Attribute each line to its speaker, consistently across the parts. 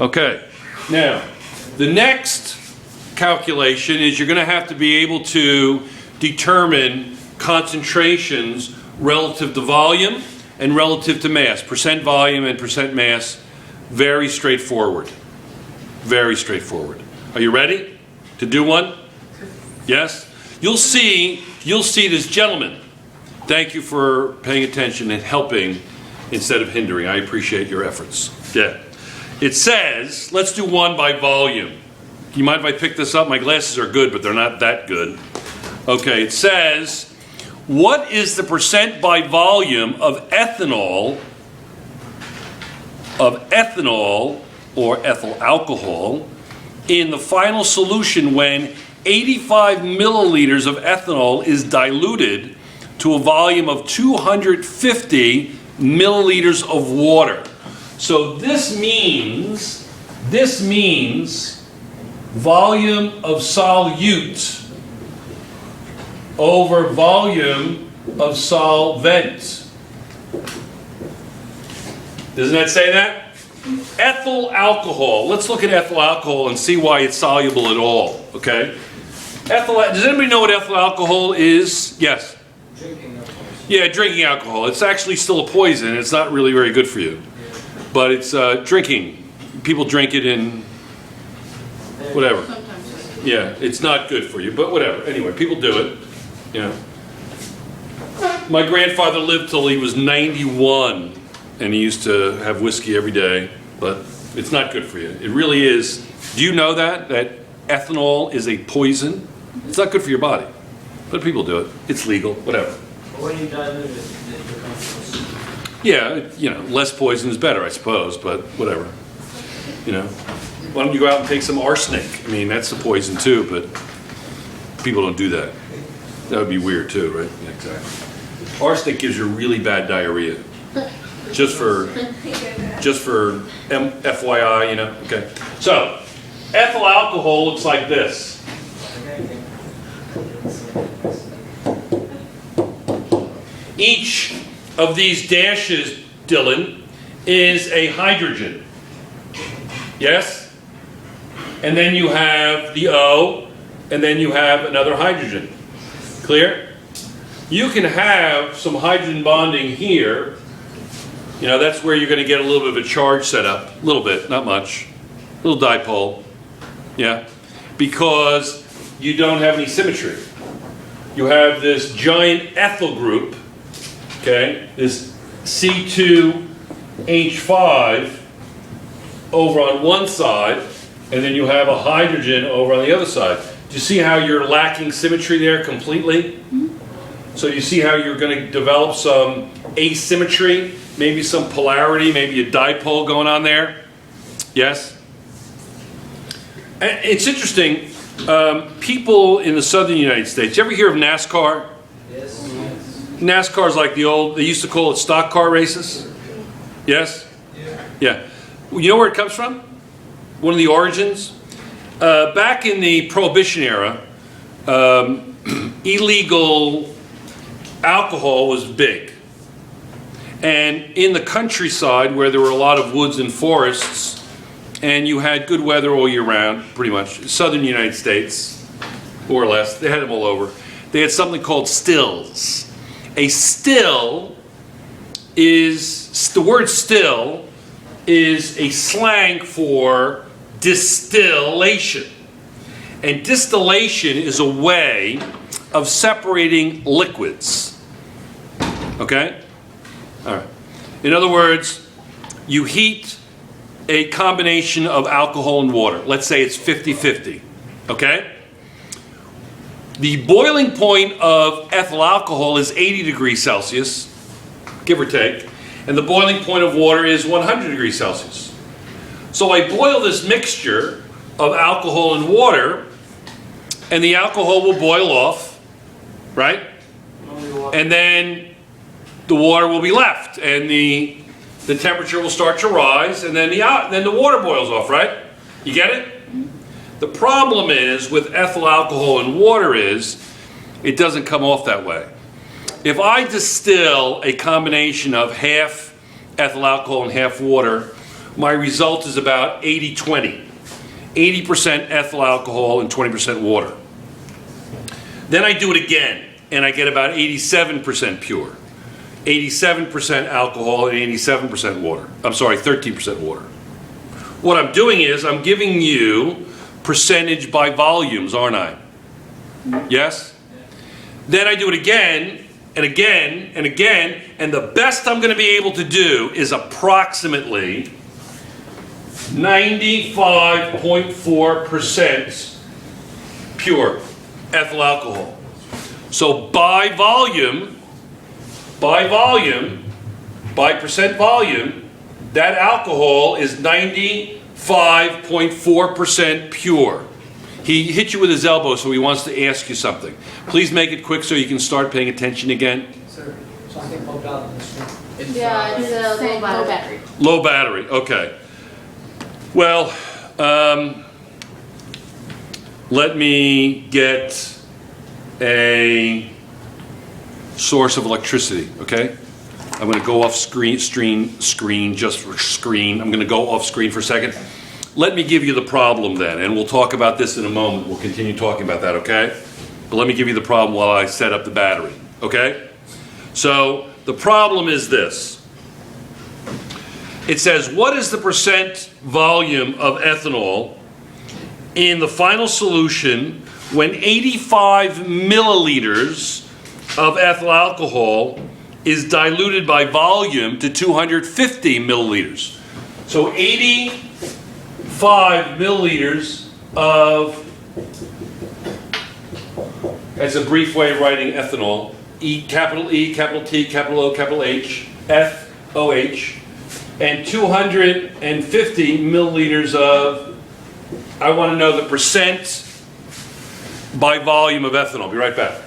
Speaker 1: Okay, now the next calculation is you're going to have to be able to determine concentrations relative to volume and relative to mass. Percent volume and percent mass, very straightforward. Very straightforward. Are you ready to do one? Yes? You'll see this gentleman. Thank you for paying attention and helping instead of hindering. I appreciate your efforts. Yeah. It says, let's do one by volume. Do you mind if I pick this up? My glasses are good, but they're not that good. Okay, it says, what is the percent by volume of ethanol or ethyl alcohol in the final solution when 85 milliliters of ethanol is diluted to a volume of 250 milliliters of water? So this means volume of solute over volume of solvent. Doesn't that say that? Ethyl alcohol. Let's look at ethyl alcohol and see why it's soluble at all, okay? Does anybody know what ethyl alcohol is? Yes?
Speaker 2: Drinking alcohol.
Speaker 1: Yeah, drinking alcohol. It's actually still a poison. It's not really very good for you. But it's drinking. People drink it in whatever. Yeah, it's not good for you, but whatever. Anyway, people do it. You know. My grandfather lived till he was 91, and he used to have whiskey every day, but it's not good for you. It really is. Do you know that ethanol is a poison? It's not good for your body, but people do it. It's legal, whatever.
Speaker 2: When you dilute it, it becomes worse.
Speaker 1: Yeah, less poison is better, I suppose, but whatever. Why don't you go out and take some arsenic? I mean, that's a poison too, but people don't do that. That would be weird too, right? Yeah, exactly. Arsenic gives you really bad diarrhea. Just for FYI, Okay. So, ethyl alcohol looks like this. Each of these dashes, Dylan, is a hydrogen. Yes? And then you have the O, and then you have another hydrogen. Clear? You can have some hydrogen bonding here. That's where you're going to get a little bit of a charge set up. A little bit, not much. A little dipole. Yeah? Because you don't have any symmetry. You have this giant ethyl group, okay, this C2H5 over on one side, and then you have a hydrogen over on the other side. Do you see how you're lacking symmetry there completely? So you see how you're going to develop some asymmetry, maybe some polarity, maybe a dipole going on there? Yes? And it's interesting, people in the southern United States, you ever hear of NASCAR?
Speaker 2: Yes.
Speaker 1: NASCAR is like they used to call it stock car races. Yes? Yeah. You know where it comes from? One of the origins? Back in the Prohibition era, illegal alcohol was big. And in the countryside where there were a lot of woods and forests, and you had good weather all year round, pretty much, southern United States, more or less, they had them all over. They had something called stills. A still is, the word still is a slang for distillation. And distillation is a way of separating liquids. Okay? All right. In other words, you heat a combination of alcohol and water. Let's say it's 50-50. Okay? The boiling point of ethyl alcohol is 80 degrees Celsius, give or take, and the boiling point of water is 100 degrees Celsius. So I boil this mixture of alcohol and water, and the alcohol will boil off, right? And then the water will be left, and the temperature will start to rise, and then the water boils off, right? You get it? The problem is with ethyl alcohol and water is it doesn't come off that way. If I distill a combination of half ethyl alcohol and half water, my result is about 80-20. 80% ethyl alcohol and 20% water. Then I do it again, and I get about 87% pure. 87% alcohol and 87% water. I'm sorry, 13% water. What I'm doing is I'm giving you percentage by volumes, aren't I? Yes? Then I do it again, and again, and again, and the best I'm going to be able to do is approximately 95.4% pure ethyl alcohol. So by percent volume, that alcohol is 95.4% pure. He hit you with his elbow, so he wants to ask you something. Please make it quick so you can start paying attention again.
Speaker 2: Sir, something popped out on the screen.
Speaker 3: Yeah, it's a low battery.
Speaker 1: Low battery, okay. Well, let me get a source of electricity, okay? I'm going to go off screen, just for screen. I'm going to go off screen for a second. Let me give you the problem then, and we'll talk about this in a moment. We'll continue talking about that, okay? But let me give you the problem while I set up the battery, okay? So the problem is this. It says, what is the percent volume of ethanol in the final solution when 85 milliliters of ethyl alcohol is diluted by volume to 250 milliliters? So 85 milliliters of, that's a brief way of writing ethanol, E, capital T, capital O, capital H, F-O-H, and 250 milliliters of, I want to know the percent by volume of ethanol. Be right back.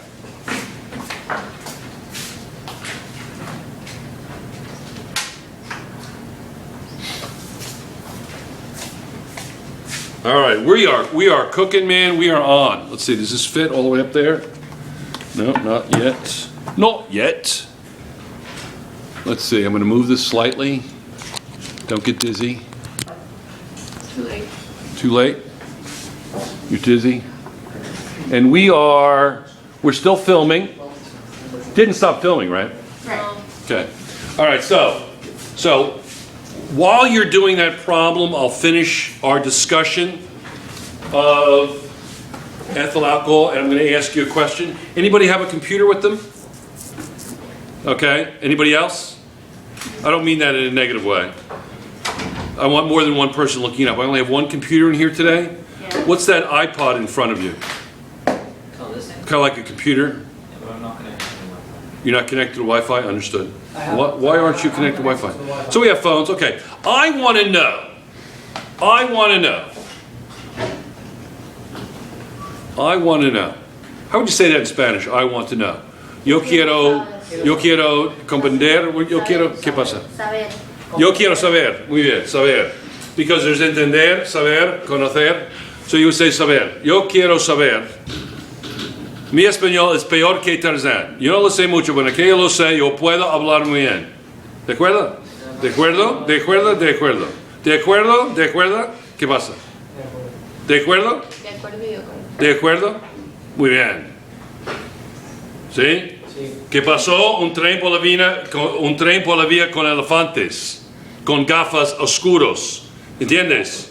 Speaker 1: All right, we are cooking, man. We are on. Let's see, does this fit all the way up there? No, not yet. Not yet. Let's see, I'm going to move this slightly. Don't get dizzy.
Speaker 3: Too late.
Speaker 1: Too late? You're dizzy? And we're still filming. Didn't stop filming, right?
Speaker 3: Right.
Speaker 1: Okay. All right, so while you're doing that problem, I'll finish our discussion of ethyl alcohol, and I'm going to ask you a question. Anybody have a computer with them? Okay. Anybody else? I don't mean that in a negative way. I want more than one person looking it up. I only have one computer in here today.
Speaker 3: Yeah.
Speaker 1: What's that iPod in front of you?
Speaker 2: Oh, this thing?
Speaker 1: Kind of like a computer?
Speaker 2: Yeah, but I'm not connected to Wi-Fi.
Speaker 1: You're not connected to Wi-Fi? Understood.
Speaker 2: I have-
Speaker 1: Why aren't you connected to
Speaker 2: I'm
Speaker 1: Wi-Fi?
Speaker 2: connected to Wi-Fi.
Speaker 1: So we have phones. Okay. I want to know. How would you say that in Spanish? I want to know. Yo quiero comprender. Yo quiero. ¿Qué pasa?
Speaker 3: Saber.
Speaker 1: Yo quiero saber. Muy bien, saber. Because there's entender, saber, conocer. So you would say saber. Yo quiero saber. Mi español es peor que Tarzán. Yo no lo sé mucho, pero que yo lo sé, yo puedo hablar muy bien. ¿De acuerdo? ¿De acuerdo? ¿De acuerdo? ¿De acuerdo? ¿De acuerdo? ¿De acuerdo? ¿Qué pasa? ¿De acuerdo?
Speaker 3: De acuerdo y de acuerdo.
Speaker 1: ¿De acuerdo? Muy bien. ¿Sí?
Speaker 2: Sí.
Speaker 1: ¿Qué pasó? Un tren por la vía con elefantes, con gafas oscuros. ¿Entiendes?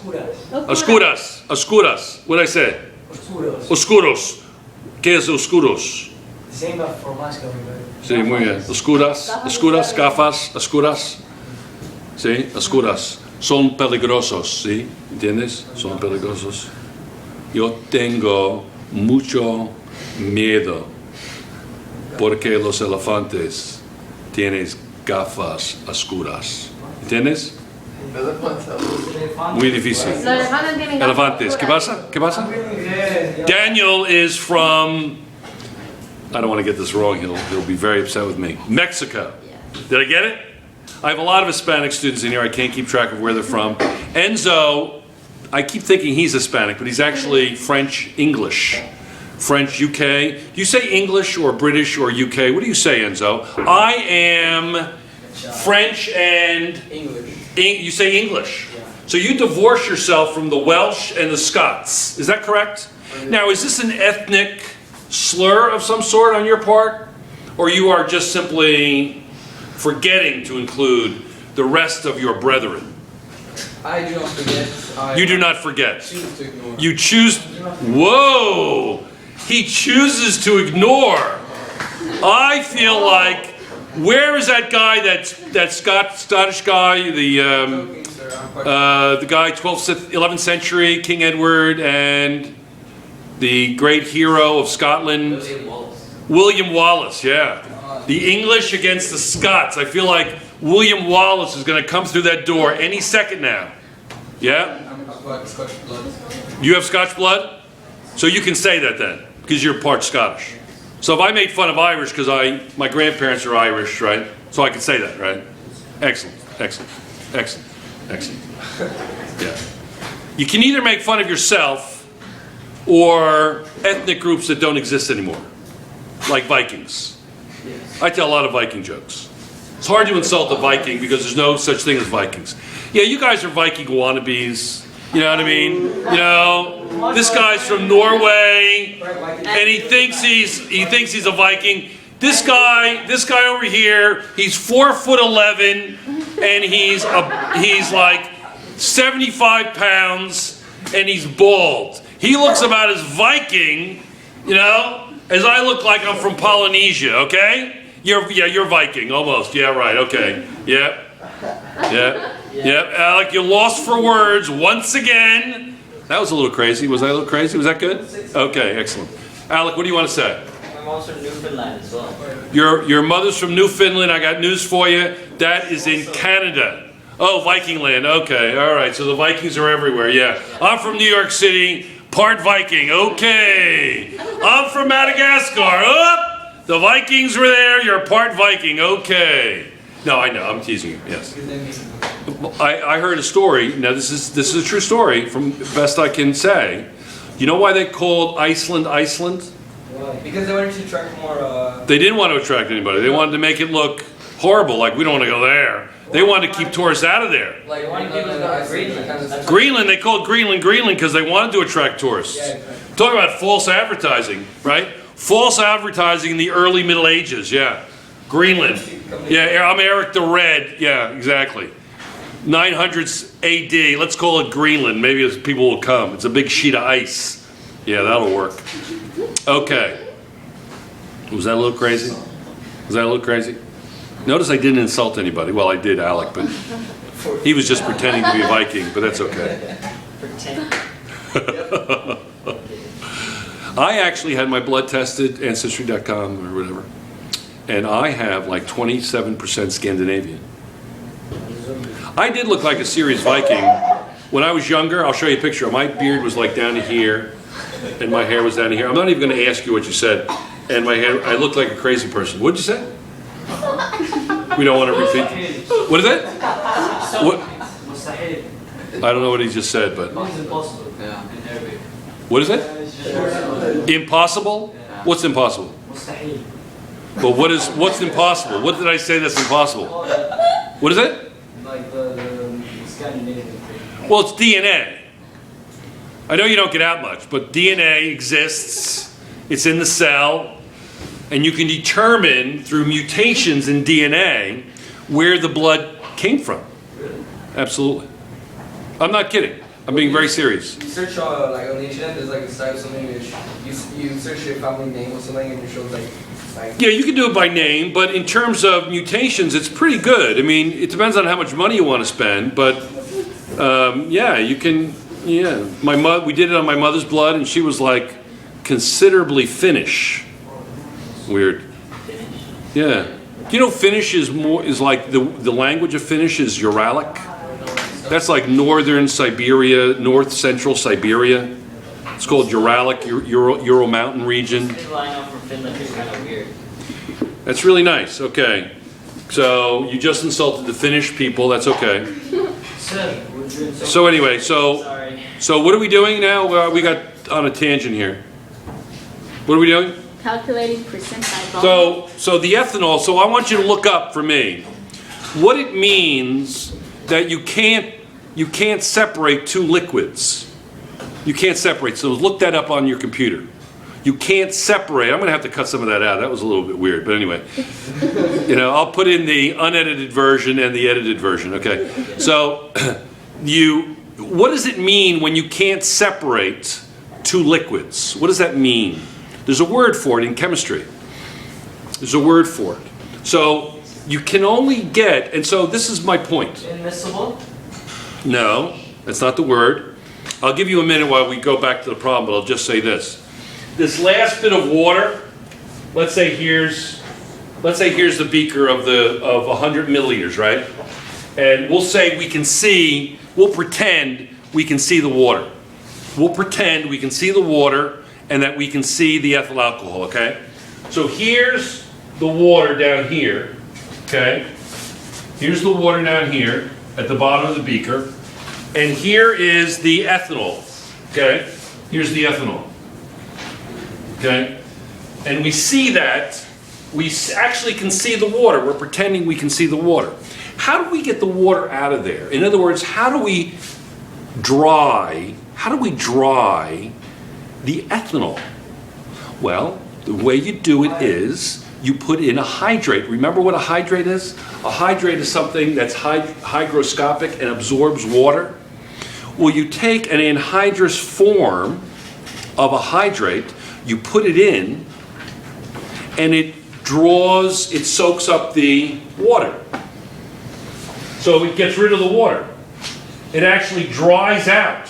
Speaker 2: Oscuras.
Speaker 1: Oscuras. What did I say?
Speaker 2: Oscuros.
Speaker 1: Oscuros. ¿Qué es oscuros?
Speaker 2: Same but for Moscow, but-
Speaker 1: Sí, muy bien. Oscuras, gafas, oscuras. Sí, oscuras. Son peligrosos, ¿sí? ¿Entiendes? Son peligrosos. Yo tengo mucho miedo porque los elefantes tienen gafas oscuras. ¿Entiendes? Muy difícil.
Speaker 3: Los elefantes tienen gafas
Speaker 1: Elefantes. ¿Qué
Speaker 3: oscuras.
Speaker 1: pasa? ¿Qué pasa?
Speaker 2: Yes,
Speaker 1: Daniel is from, I don't want to get this wrong, he'll be very upset with me. Mexico. Did I get it? I have a lot of Hispanic students in here. I can't keep track of where they're from. Enzo, I keep thinking he's Hispanic, but he's actually French English. French UK. Do you say English or British or UK? What do you say, Enzo? I am French and
Speaker 2: English.
Speaker 1: You say English.
Speaker 2: Yeah.
Speaker 1: So you divorce yourself from the Welsh and the Scots. Is that correct? Now, is this an ethnic slur of some sort on your part? Or you are just simply forgetting to include the rest of your brethren?
Speaker 4: I do not forget.
Speaker 1: You do not forget.
Speaker 4: Choose to ignore.
Speaker 1: You choose. Whoa! He chooses to ignore. I feel like, where is that guy? That Scottish guy,
Speaker 4: Joking, sir. I'm quite
Speaker 1: the guy 12th, 11th century, King Edward, and the great hero of Scotland, William Wallace. Yeah, the English against the Scots. I feel like William Wallace is going to come through that door any second now. Yeah.
Speaker 4: I'm quite Scottish blood.
Speaker 1: You have Scotch blood? So you can say that then, because you're part Scottish. So if I made fun of Irish because my grandparents are Irish, right? So I can say that, right? Excellent, excellent, excellent, excellent. Yeah. You can either make fun of yourself or ethnic groups that don't exist anymore, like Vikings. I tell a lot of Viking jokes. It's hard to insult a Viking because there's no such thing as Vikings. Yeah, you guys are Viking wannabes. You know what I mean? You know, this guy's from Norway, and he thinks he's a Viking. This guy over here, he's 4'11", and he's like 75 pounds, and he's bald. He looks about as Viking, you know, as I look like I'm from Polynesia. Okay? You're Viking almost. Yeah, right. Okay. Yep. Yep. Yep. Alec, you're lost for words once again. That was a little crazy. Was I a little crazy? Was that good? Okay, excellent. Alec, what do you want to say?
Speaker 5: My mom's from Newfoundland as well.
Speaker 1: Your mother's from Newfoundland. I got news for you. That is in Canada. Oh, Viking land. Okay, all right. So the Vikings are everywhere. Yeah. I'm from New York City. Part Viking. Okay. I'm from Madagascar. Oh, the Vikings were there. You're part Viking. Okay. No, I know. I'm teasing you. Yes. I heard a story. Now this is a true story from best I can say. You know why they called Iceland Iceland?
Speaker 2: Why?
Speaker 4: Because they wanted to attract more.
Speaker 1: They didn't want to attract anybody. They wanted to make it look horrible, like we don't want to go there. They wanted to keep tourists out of there.
Speaker 4: Like
Speaker 5: Why do people go to Greenland?
Speaker 1: Greenland, they called Greenland because they wanted to attract tourists.
Speaker 4: Yeah, exactly.
Speaker 1: Talk about false advertising, right? False advertising in the early Middle Ages, yeah. Greenland. Yeah, I'm Eric the Red. Yeah, exactly. 900 AD, let's call it Greenland. Maybe people will come. It's a big sheet of ice. Yeah, that'll work. Okay. Was that a little crazy? Was that a little crazy? Notice I didn't insult anybody. Well, I did Alec, but he was just pretending to be a Viking, but that's okay.
Speaker 5: Pretend.
Speaker 1: I actually had my blood tested, Ancestry.com or whatever, and I have like 27% Scandinavian. I did look like a serious Viking. When I was younger, I'll show you a picture. My beard was like down to here, and my hair was down to here. I'm not even going to ask you what you said. And my hair, I looked like a crazy person. What'd you say? We don't want to repeat. What is that? What?
Speaker 2: Mustahil.
Speaker 1: I don't know what he just said, but
Speaker 2: Means impossible.
Speaker 4: Yeah.
Speaker 2: In Arabic.
Speaker 1: what is it? Impossible? What's impossible?
Speaker 2: Mustahil.
Speaker 1: But what's impossible? What did I say that's impossible? What is it?
Speaker 2: Like the Scandinavian thing.
Speaker 1: Well, it's DNA. I know you don't get out much, but DNA exists. It's in the cell, and you can determine through mutations in DNA where the blood came from. Absolutely. I'm not kidding. I'm being very serious.
Speaker 4: You search like on the internet, there's like a site or something which you search your family name or something and it shows like
Speaker 1: Yeah, you can do it by name, but in terms of mutations, it's pretty good. I mean, it depends on how much money you want to spend, but yeah, you can. Yeah, we did it on my mother's blood, and she was like considerably Finnish. Weird. Yeah. Do you know Finnish is like the language of Finnish is Uralic? That's like northern Siberia, north central Siberia. It's called Uralic, Ural Mountain region.
Speaker 5: People I know from Finland are kind of weird.
Speaker 1: That's really nice. Okay. So you just insulted the Finnish people. That's okay.
Speaker 2: Sir, would you insult?
Speaker 1: So anyway,
Speaker 5: Sorry.
Speaker 1: so what are we doing now? We got on a tangent here. What are we doing?
Speaker 6: Calculating percentile volume.
Speaker 1: So the ethanol, so I want you to look up for me what it means that you can't separate two liquids. You can't separate. So look that up on your computer. You can't separate. I'm going to have to cut some of that out. That was a little bit weird, but anyway. I'll put in the unedited version and the edited version, okay? So what does it mean when you can't separate two liquids? What does that mean? There's a word for it in chemistry. There's a word for it. So you can only get, and so this is my point.
Speaker 2: Immiscible?
Speaker 1: No, that's not the word. I'll give you a minute while we go back to the problem, but I'll just say this. This last bit of water, let's say here's the beaker of 100 milliliters, right? And we'll say we'll pretend we can see the water. We'll pretend we can see the water and that we can see the ethyl alcohol, okay? So here's the water down here, okay? Here's the water down here at the bottom of the beaker. And here is the ethanol, okay? Here's the ethanol, okay? And we see that, we actually can see the water. We're pretending we can see the water. How do we get the water out of there? In other words, how do we dry the ethanol? Well, the way you do it is you put in a hydrate. Remember what a hydrate is? A hydrate is something that's hygroscopic and absorbs water. Well, you take an anhydrous form of a hydrate, you put it in, and it soaks up the water. So it gets rid of the water. It actually dries out.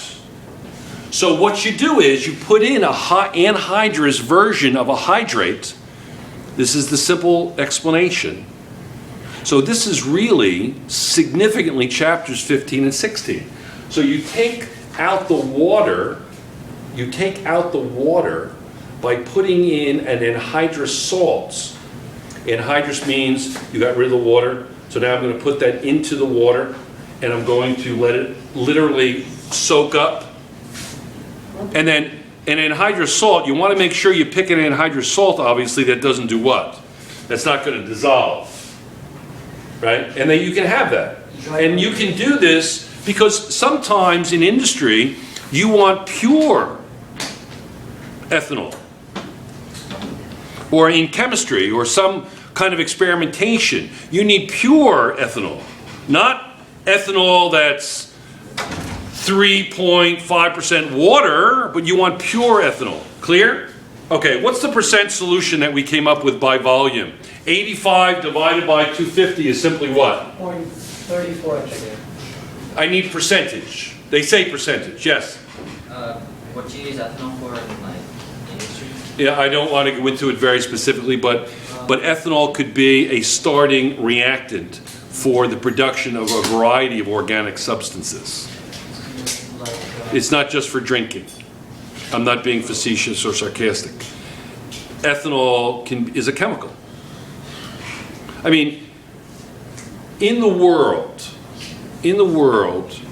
Speaker 1: So what you do is you put in a anhydrous version of a hydrate. This is the simple explanation. So this is really significantly chapters 15 and 16. So you take out the water by putting in an anhydrous salt. Anhydrous means you got rid of the water. So now I'm going to put that into the water and I'm going to let it literally soak up. And then an anhydrous salt, you want to make sure you pick an anhydrous salt, obviously, that doesn't do what? That's not going to dissolve. Right? And then you can have that. And you can do this because sometimes in industry, you want pure ethanol. Or in chemistry, or some kind of experimentation, you need pure ethanol. Not ethanol that's 3.5% water, but you want pure ethanol. Clear? Okay, what's the percent solution that we came up with by volume? 85 divided by 250 is simply what?
Speaker 2: 0.34.
Speaker 1: I need percentage. They say percentage, yes.
Speaker 5: What you use ethanol for in like industry?
Speaker 1: Yeah, I don't want to go into it very specifically, but ethanol could be a starting reactant for the production of a variety of organic substances. It's not just for drinking. I'm not being facetious or sarcastic. Ethanol is a chemical. I mean, in the world,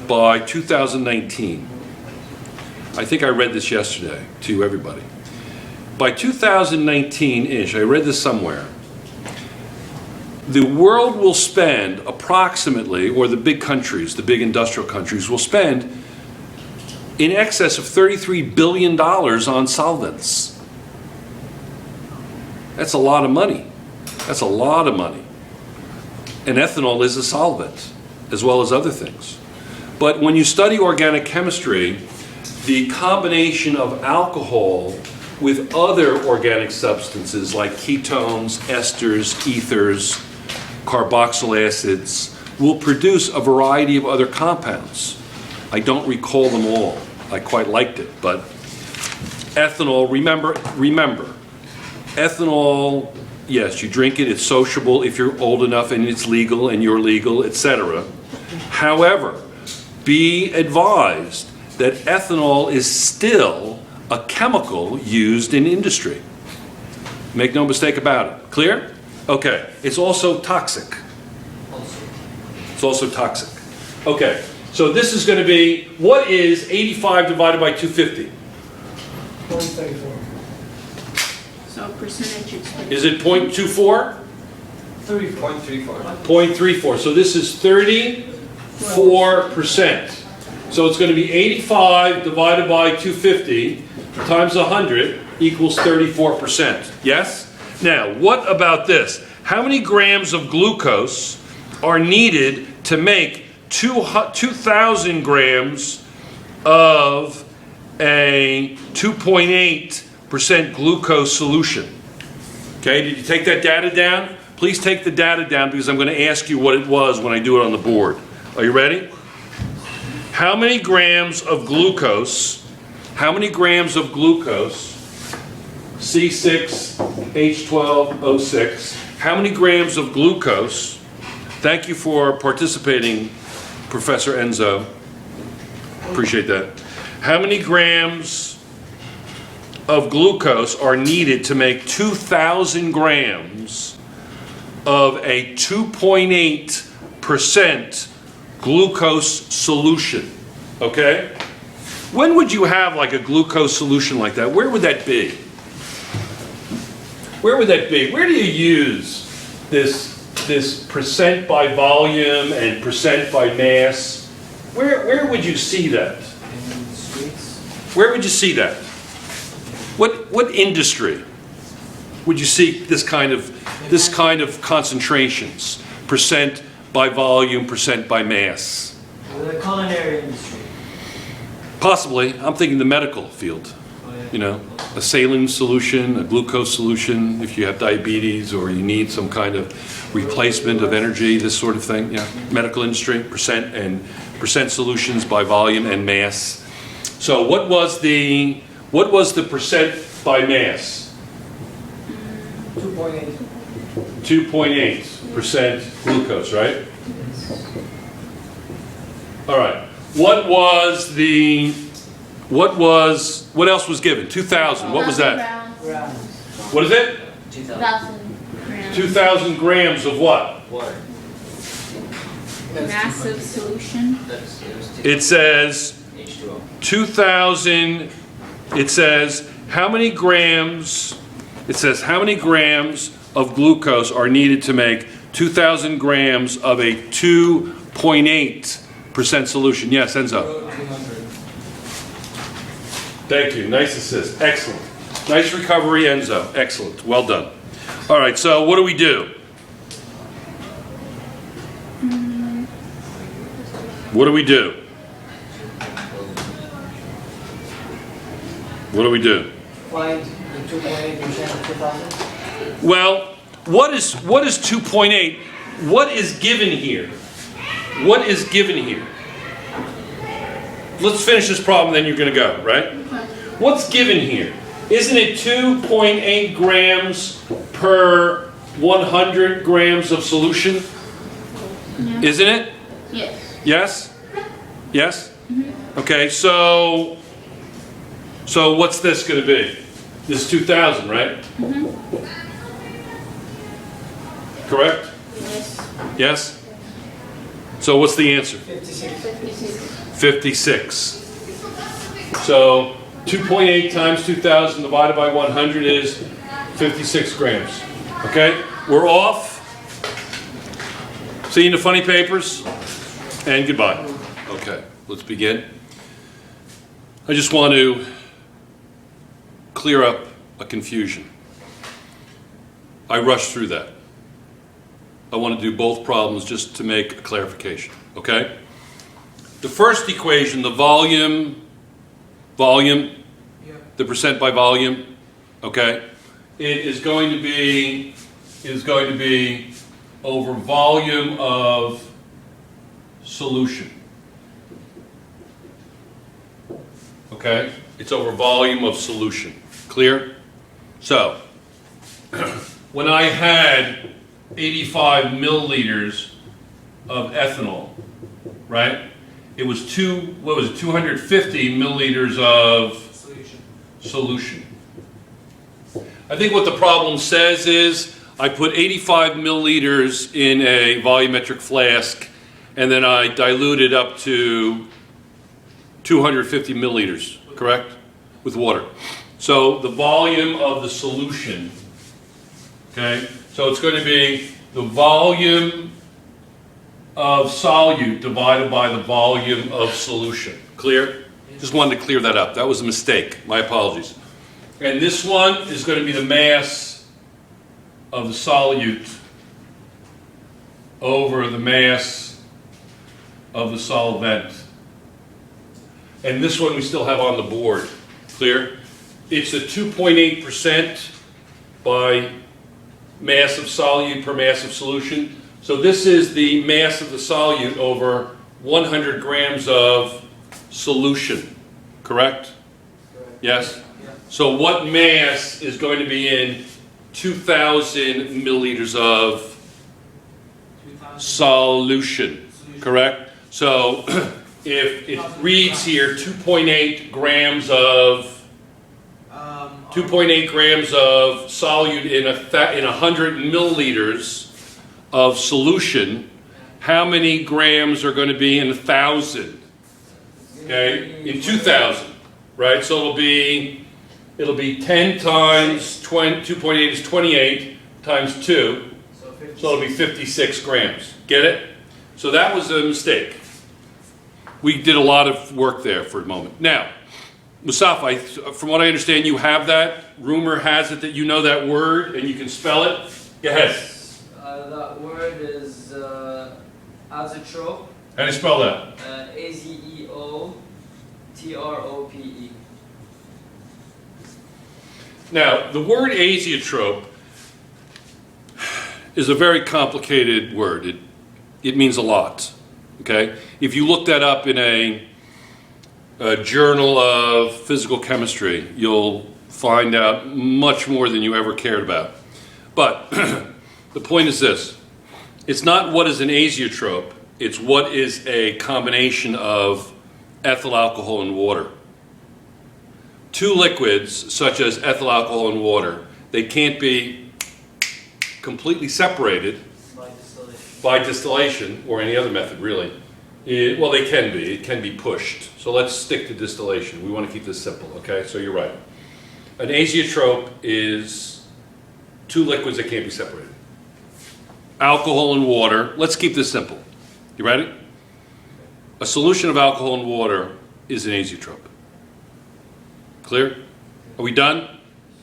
Speaker 1: by 2019, I think I read this yesterday to everybody. By 2019-ish, I read this somewhere, the world will spend approximately, or the big countries, the big industrial countries, will spend in excess of $33 billion on solvents. That's a lot of money. That's a lot of money. And ethanol is a solvent, as well as other things. But when you study organic chemistry, the combination of alcohol with other organic substances like ketones, esters, ethers, carboxyl acids will produce a variety of other compounds. I don't recall them all. I quite liked it, but ethanol, remember, ethanol, yes, you drink it, it's sociable if you're old enough and it's legal and you're legal, etc. However, be advised that ethanol is still a chemical used in industry. Make no mistake about it. Clear? Okay. It's also toxic. It's also toxic. Okay. So this is going to be, what is 85 divided by 250?
Speaker 2: 0.34.
Speaker 6: So percentage
Speaker 1: Is it 0.24?
Speaker 4: 0.34.
Speaker 1: 0.34. So this is 30 4%. So it's going to be 85 divided by 250 times 100 equals 34%. Yes? Now, what about this? How many grams of glucose are needed to make 2,000 grams of a 2.8% glucose solution? Okay, did you take that data down? Please take the data down because I'm going to ask you what it was when I do it on the board. Are you ready? How many grams of glucose, C6H12O6, how many grams of glucose, thank you for participating, Professor Enzo, appreciate that. How many grams of glucose are needed to make 2,000 grams of a 2.8% glucose solution? Okay? When would you have like a glucose solution like that? Where would that be? Where would that be? Where do you use this percent by volume and percent by mass? Where would you see that?
Speaker 4: In the streets.
Speaker 1: Where would you see that? What industry would you see this kind of concentrations? Percent by volume, percent by mass?
Speaker 2: The culinary industry.
Speaker 1: Possibly. I'm thinking the medical field. You know, a saline solution, a glucose solution, if you have diabetes or you need some kind of replacement of energy, this sort of thing. Yeah, medical industry, percent solutions by volume and mass. So what was the percent by mass?
Speaker 2: 2.8.
Speaker 1: 2.8% glucose, right? All right. What else was given? 2,000. What was that?
Speaker 2: Grams.
Speaker 1: What is it?
Speaker 5: 2,000.
Speaker 1: 2,000 grams of what?
Speaker 5: Water.
Speaker 6: Massive solution.
Speaker 1: It says
Speaker 5: H2O.
Speaker 1: 2,000. It says how many grams of glucose are needed to make 2,000 grams of a 2.8% solution. Yes, Enzo.
Speaker 4: 200.
Speaker 1: Thank you. Nice assist. Excellent. Nice recovery, Enzo. Excellent. Well done. All right, so what do we do? What do we do? What do we do?
Speaker 2: Find the 2.8% of 2,000.
Speaker 1: Well, what is 2.8? What is given here? What is given here? Let's finish this problem, then you're going to go, right? What's given here? Isn't it 2.8 grams per 100 grams of solution?
Speaker 6: Yeah.
Speaker 1: Isn't it?
Speaker 6: Yes.
Speaker 1: Yes? Yes? Okay, so what's this going to be? This is 2,000, right? Correct?
Speaker 6: Yes.
Speaker 1: Yes? So what's the answer?
Speaker 2: 56.
Speaker 1: 56. So 2.8 times 2,000 divided by 100 is 56 grams. Okay? We're off. See you in the funny papers. And goodbye. Okay, let's begin. I just want to clear up a confusion. I rushed through that. I want to do both problems just to make a clarification, okay? The first equation, the volume,
Speaker 4: Yeah.
Speaker 1: the percent by volume, okay? It is going to be over volume of solution. Okay? It's over volume of solution. Clear? So, when I had 85 milliliters of ethanol, right? It was 250 milliliters of solution. I think what the problem says is I put 85 milliliters in a volumetric flask and then I diluted up to 250 milliliters, correct? With water. So the volume of the solution, okay? So it's going to be the volume of solute divided by the volume of solution. Clear? Just wanted to clear that up. That was a mistake. My apologies. And this one is going to be the mass of the solute over the mass of the solvent. And this one we still have on the board. Clear? It's a 2.8% by mass of solute per mass of solution. So this is the mass of the solute over 100 grams of solution, correct? Yes? So what mass is going to be in 2,000 milliliters of solution, correct? So if it reads here 2.8 grams of 2.8 grams of solute in 100 milliliters of solution, how many grams are going to be in 1,000? Okay, in 2,000, right? So it'll be 10 times 2.8 is 28 times 2, so it'll be 56 grams. Get it? So that was a mistake. We did a lot of work there for a moment. Now, Mustafa, from what I understand, you have that. Rumor has it that you know that word and you can spell it. Go ahead.
Speaker 4: That word is azeotrope.
Speaker 1: How do you spell that?
Speaker 4: Azeotrope.
Speaker 1: Now, the word azeotrope is a very complicated word. It means a lot. Okay? If you look that up in a journal of physical chemistry, you'll find out much more than you ever cared about. But the point is this. It's not what is an azeotrope, it's what is a combination of ethyl alcohol and water. Two liquids, such as ethyl alcohol and water, they can't be completely separated by distillation or any other method, really. Well, they can be. It can be pushed. So let's stick to distillation. We want to keep this simple, okay? So you're right. An azeotrope is two liquids that can't be separated. Alcohol and water. Let's keep this simple. You ready? A solution of alcohol and water is an azeotrope. Clear? Are we done?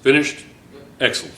Speaker 1: Finished? Excellent.